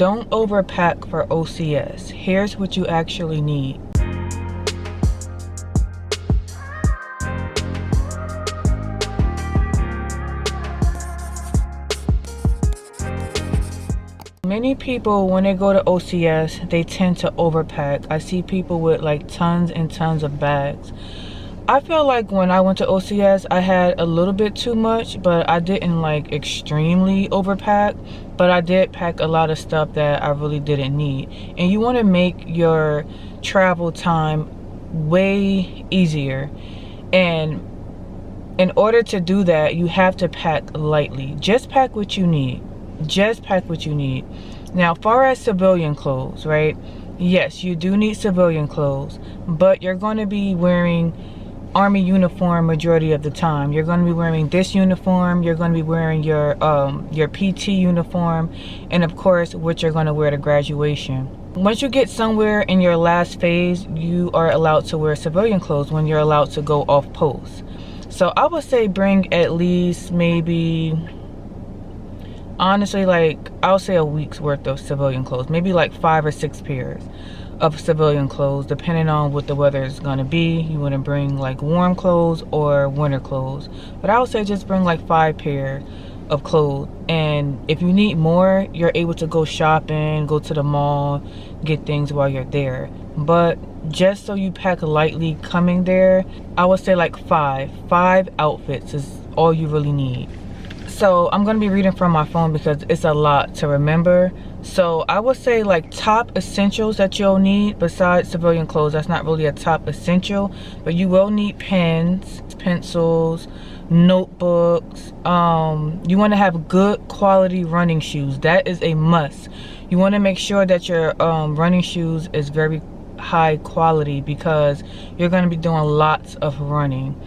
Don't overpack for OCS. Here's what you actually need. Many people, when they go to OCS, they tend to overpack. I see people with like tons and tons of bags. I feel like when I went to OCS, I had a little bit too much, but I didn't like extremely overpack. But I did pack a lot of stuff that I really didn't need. And you want to make your travel time way easier. And in order to do that, you have to pack lightly. Just pack what you need. Just pack what you need. Now, far as civilian clothes, right? Yes, you do need civilian clothes, but you're going to be wearing Army uniform majority of the time. You're going to be wearing this uniform. You're going to be wearing your PT uniform, and of course, what you're going to wear to graduation. Once you get somewhere in your last phase, you are allowed to wear civilian clothes when you're allowed to go off post. So I would say bring at least maybe, honestly, like I'll say a week's worth of civilian clothes, maybe like 5 or 6 pairs of civilian clothes, depending on what the weather is going to be. You want to bring like warm clothes or winter clothes, but I would say just bring like 5 pairs of clothes. And if you need more, you're able to go shopping, go to the mall, get things while you're there. But just so you pack lightly coming there, I would say like 5 outfits is all you really need. So I'm going to be reading from my phone because it's a lot to remember. So I would say like top essentials that you'll need besides civilian clothes. That's not really a top essential, but you will need pens, pencils, notebooks. You want to have good quality running shoes. That is a must. You want to make sure that your running shoes is very high quality because you're going to be doing lots of running.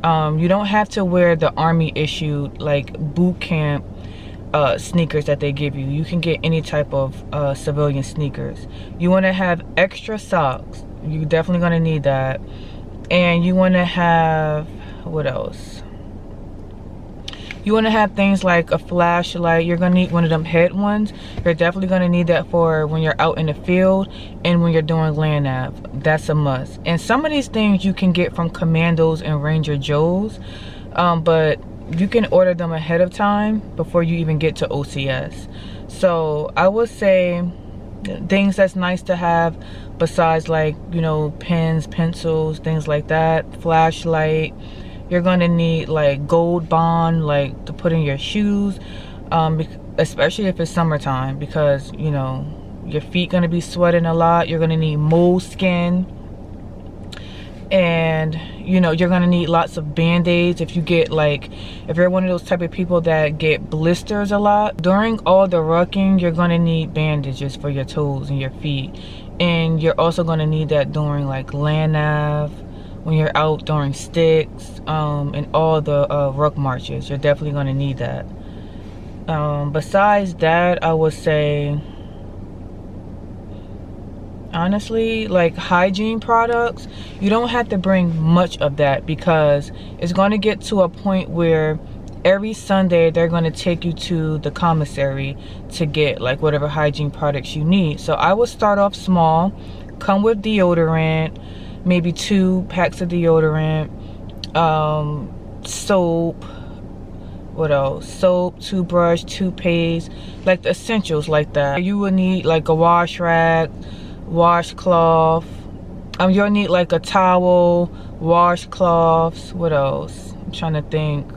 You don't have to wear the Army issued like boot camp sneakers that they give you. You can get any type of civilian sneakers. You want to have extra socks. You're definitely going to need that. And you want to have, what else? You want to have things like a flashlight. You're going to need one of them head ones. You're definitely going to need that for when you're out in the field and when you're doing land nav. That's a must. And some of these things you can get from Commandos and Ranger Joe's, but you can order them ahead of time before you even get to OCS. So I would say things that's nice to have besides like, you know, pens, pencils, things like that, flashlight. You're going to need like gold bond, like to put in your shoes, especially if it's summertime, because, you know, your feet going to be sweating a lot. You're going to need moleskin. And, you know, you're going to need lots of band-aids if you get like, if you're one of those type of people that get blisters a lot. During all the rucking, you're going to need bandages for your toes and your feet. And you're also going to need that during like land nav, when you're out during sticks, and all the ruck marches. You're definitely going to need that. Besides that, I would say, honestly, like hygiene products, you don't have to bring much of that because it's going to get to a point where every Sunday they're going to take you to the commissary to get like whatever hygiene products you need. So I would start off small, come with deodorant, maybe 2 packs of deodorant, soap, what else? Soap, toothbrush, toothpaste, like the essentials like that. You will need like a wash rag, washcloth. You'll need like a towel, washcloths. What else? I'm trying to think.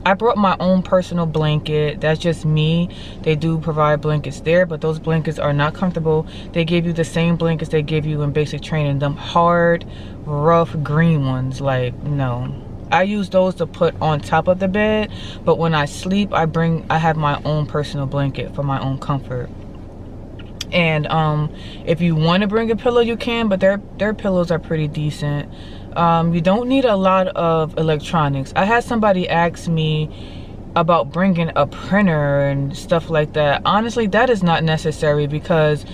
I brought my own personal blanket. That's just me. They do provide blankets there, but those blankets are not comfortable. They give you the same blankets they give you in basic training. Them hard, rough, green ones. Like, no. I use those to put on top of the bed, but when I sleep, I have my own personal blanket for my own comfort. And if you want to bring a pillow, you can, but their pillows are pretty decent. You don't need a lot of electronics. I had somebody ask me about bringing a printer and stuff like that. Honestly, that is not necessary because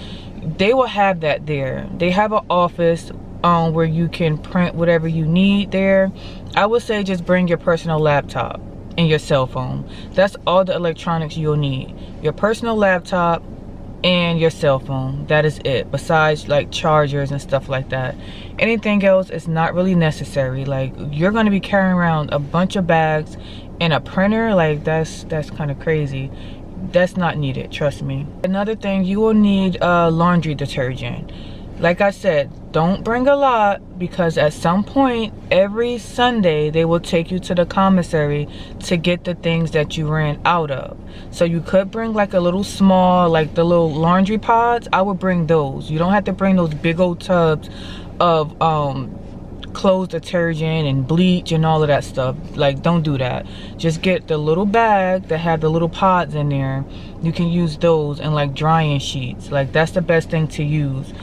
they will have that there. They have an office where you can print whatever you need there. I would say just bring your personal laptop. and your cell phone. That's all the electronics you'll need. Your personal laptop and your cell phone. That is it, besides like chargers and stuff like that. Anything else is not really necessary. Like, you're going to be carrying around a bunch of bags and a printer. Like, that's kind of crazy. That's not needed, trust me. Another thing, you will need laundry detergent. Like I said, don't bring a lot, because at some point every Sunday they will take you to the commissary to get the things that you ran out of. So you could bring like a little small, like the little laundry pods. I would bring those. You don't have to bring those big old tubs of clothes detergent and bleach and all of that stuff. Like, don't do that. Just get the little bag that have the little pods in there. You can use those, and like drying sheets. Like, that's the best thing to use.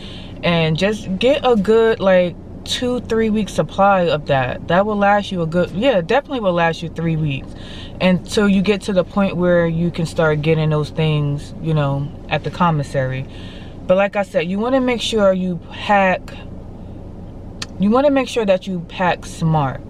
And just get a good like 2-3 week supply of that. That will last you a good, yeah, definitely will last you 3 weeks, until you get to the point where you can start getting those things, you know, at the commissary. But like I said, you want to make sure you pack, you want to make sure that you pack smart.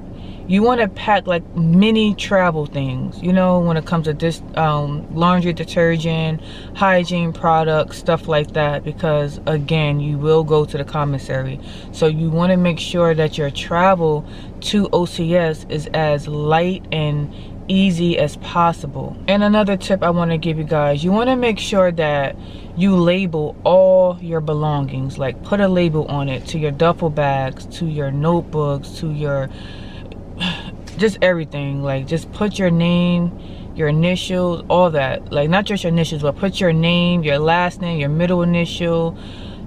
You want to pack like mini travel things, you know, when it comes to this laundry detergent, hygiene products, stuff like that, because again, you will go to the commissary. So you want to make sure that your travel to OCS is as light and easy as possible. And another tip I want to give you guys, you want to make sure that you label all your belongings. Like, put a label on it, to your duffel bags, to your notebooks, to your just everything. Like, just put your name, your initials, all that. Like, not just your initials, but put your name, your last name, your middle initial,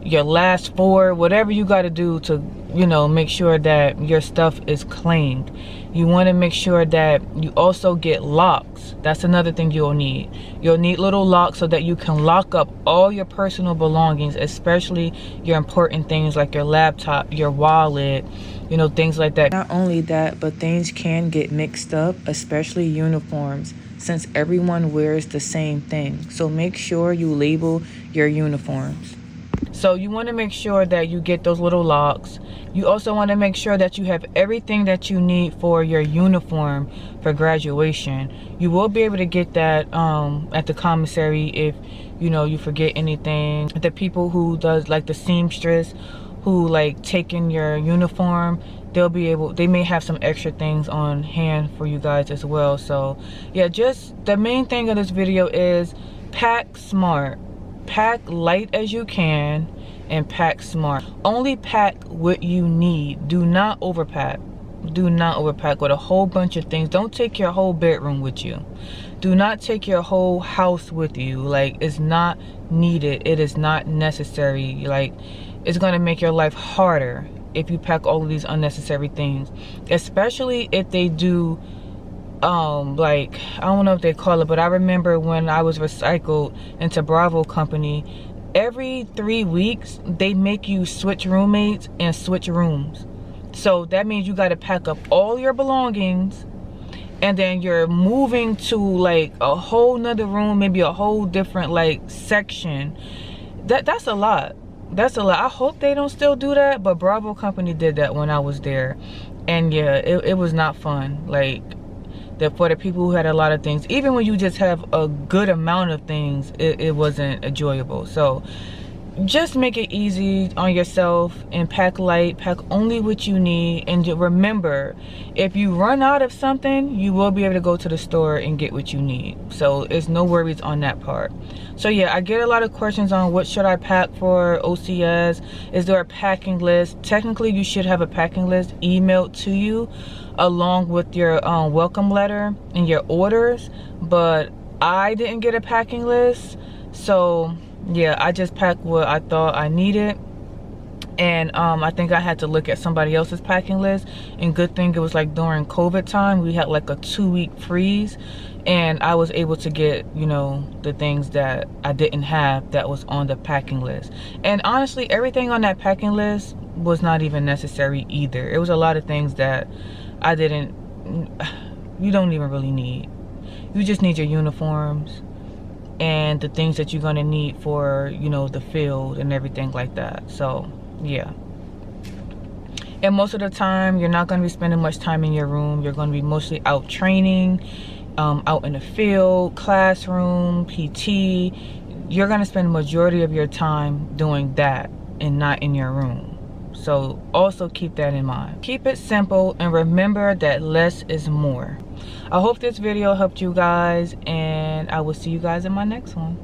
your last four, whatever you got to do to, you know, make sure that your stuff is claimed. You want to make sure that you also get locks. That's another thing you'll need. You'll need little locks so that you can lock up all your personal belongings, especially your important things like your laptop, your wallet, you know, things like that. Not only that, but things can get mixed up, especially uniforms, since everyone wears the same thing. So make sure you label your uniforms. So you want to make sure that you get those little locks. You also want to make sure that you have everything that you need for your uniform for graduation. You will be able to get that at the commissary if, you know, you forget anything. The people who does like the seamstress who like take in your uniform, they'll be able, they may have some extra things on hand for you guys as well. So yeah, just the main thing of this video is pack smart. Pack light as you can and pack smart. Only pack what you need. Do not overpack. Do not overpack with a whole bunch of things. Don't take your whole bedroom with you. Do not take your whole house with you. Like, it's not needed. It is not necessary. Like, it's gonna make your life harder if you pack all of these unnecessary things, especially if they do like, I don't know if they call it, but I remember when I was recycled into Bravo company, every 3 weeks they make you switch roommates and switch rooms. So that means you got to pack up all your belongings, and then you're moving to like a whole nother room, maybe a whole different like section. That's a lot. That's a lot. I hope they don't still do that, but Bravo company did that when I was there, and yeah, it was not fun. Like, that for the people who had a lot of things, even when you just have a good amount of things, it wasn't enjoyable. So just make it easy on yourself and pack light. Pack only what you need, and remember, if you run out of something, you will be able to go to the store and get what you need. So it's no worries on that part. So yeah, I get a lot of questions on what should I pack for OCS. Is there a packing list? Technically, you should have a packing list emailed to you along with your welcome letter and your orders, but I didn't get a packing list. So yeah, I just packed what I thought I needed. And I think I had to look at somebody else's packing list, and good thing it was like during COVID time. We had like a 2-week freeze, and I was able to get, you know, the things that I didn't have that was on the packing list. And honestly, everything on that packing list was not even necessary either. It was a lot of things that I didn't, you don't even really need. You just need your uniforms and the things that you're gonna need for, you know, the field and everything like that. So yeah, and most of the time you're not going to be spending much time in your room. You're going to be mostly out training, out in the field, classroom, PT. You're gonna spend the majority of your time doing that and not in your room. So also keep that in mind. Keep it simple and remember that less is more. I hope this video helped you guys, and I will see you guys in my next one.